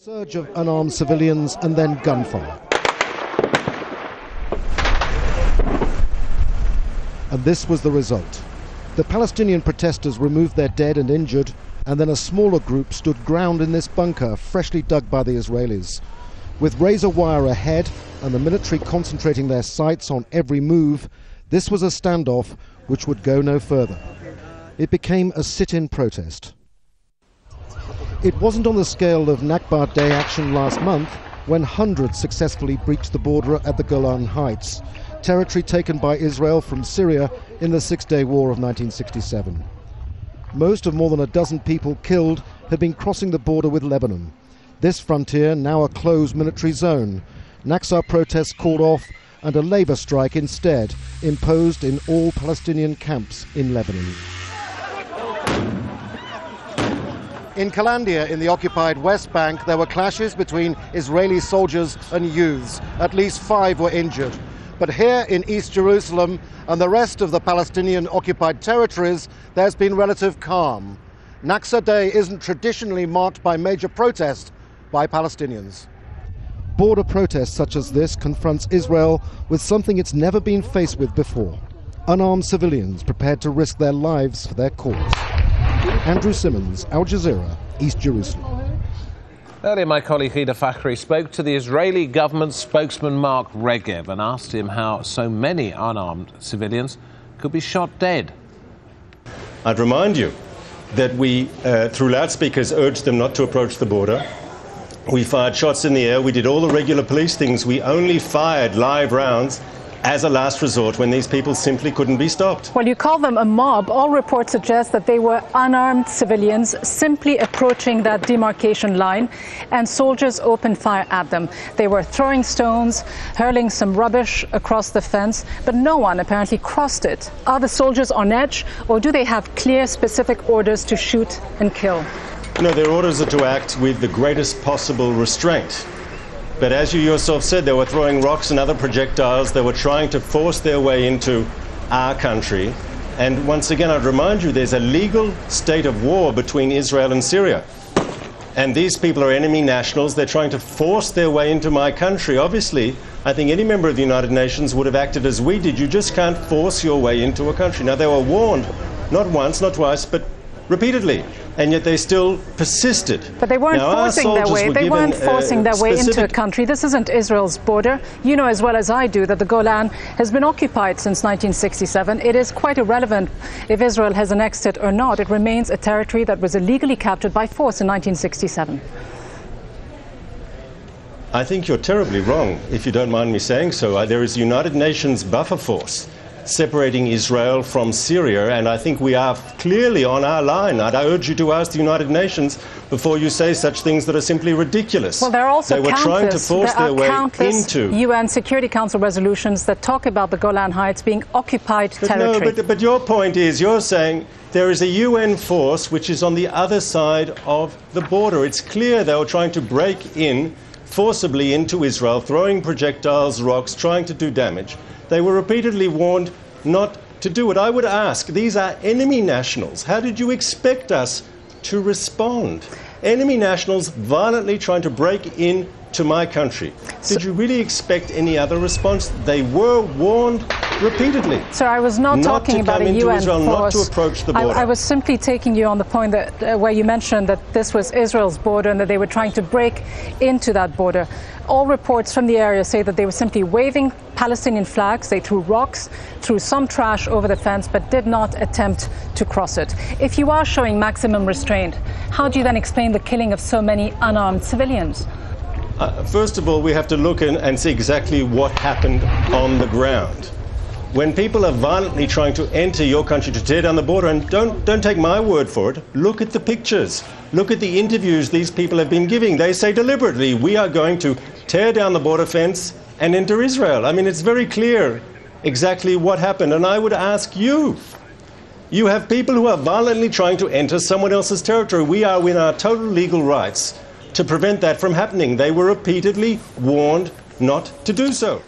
Surge of unarmed civilians and then gunfire. And this was the result. The Palestinian protesters removed their dead and injured, and then a smaller group stood ground in this bunker freshly dug by the Israelis. With razor wire ahead and the military concentrating their sights on every move, this was a standoff which would go no further. It became a sit-in protest. It wasn't on the scale of Nakba Day action last month, when hundreds successfully breached the border at the Golan Heights, territory taken by Israel from Syria in the Six-Day War of 1967. Most of more than a dozen people killed had been crossing the border with Lebanon. This frontier, now a closed military zone. Nakba protests called off and a labour strike instead imposed in all Palestinian camps in Lebanon. In Calandia, in the occupied West Bank, there were clashes between Israeli soldiers and youths. At least 5 were injured. But here in East Jerusalem and the rest of the Palestinian occupied territories, there's been relative calm. Nakba Day isn't traditionally marked by major protest by Palestinians. Border protests such as this confronts Israel with something it's never been faced with before: unarmed civilians prepared to risk their lives for their cause. Andrew Simmons, Al Jazeera, East Jerusalem. Earlier, my colleague Hida Fakhri spoke to the Israeli government spokesman Mark Regev and asked him how so many unarmed civilians could be shot dead. I'd remind you that we, through loudspeakers, urged them not to approach the border. We fired shots in the air. We did all the regular police things. We only fired live rounds as a last resort when these people simply couldn't be stopped. Well, you call them a mob. All reports suggest that they were unarmed civilians simply approaching that demarcation line, and soldiers opened fire at them. They were throwing stones, hurling some rubbish across the fence, but no one apparently crossed it. Are the soldiers on edge, or do they have clear, specific orders to shoot and kill? No, their orders are to act with the greatest possible restraint. But as you yourself said, they were throwing rocks and other projectiles. They were trying to force their way into our country. And once again, I'd remind you, there's a legal state of war between Israel and Syria. And these people are enemy nationals. They're trying to force their way into my country. Obviously, I think any member of the United Nations would have acted as we did. You just can't force your way into a country. Now, they were warned, not once, not twice, but repeatedly, and yet they still persisted. But they weren't forcing their way. They weren't forcing their way into a country. This isn't Israel's border. You know as well as I do that the Golan has been occupied since 1967. It is quite irrelevant if Israel has annexed it or not. It remains a territory that was illegally captured by force in 1967. I think you're terribly wrong, if you don't mind me saying so. There is a United Nations buffer force separating Israel from Syria, and I think we are clearly on our line. I'd urge you to ask the United Nations before you say such things that are simply ridiculous. Well, there are also trying to force their way into UN Security Council resolutions that talk about the Golan Heights being occupied territory. No, but your point is, you're saying there is a UN force which is on the other side of the border. It's clear they were trying to break in forcibly into Israel, throwing projectiles, rocks, trying to do damage. They were repeatedly warned not to do it. I would ask, these are enemy nationals. How did you expect us to respond? Enemy nationals violently trying to break in to my country. Did you really expect any other response? They were warned repeatedly. Sir, I was not talking about a UN Israel, force. Not to approach the border. I was simply taking you on the point that where you mentioned that this was Israel's border and that they were trying to break into that border. All reports from the area say that they were simply waving Palestinian flags. They threw rocks, threw some trash over the fence, but did not attempt to cross it. If you are showing maximum restraint, how do you then explain the killing of so many unarmed civilians? First of all, we have to look and see exactly what happened on the ground. When people are violently trying to enter your country to tear down the border, and don't take my word for it, look at the pictures. Look at the interviews these people have been giving. They say deliberately, we are going to tear down the border fence and enter Israel. I mean, it's very clear exactly what happened. And I would ask you, you have people who are violently trying to enter someone else's territory. We are within our total legal rights to prevent that from happening. They were repeatedly warned not to do so.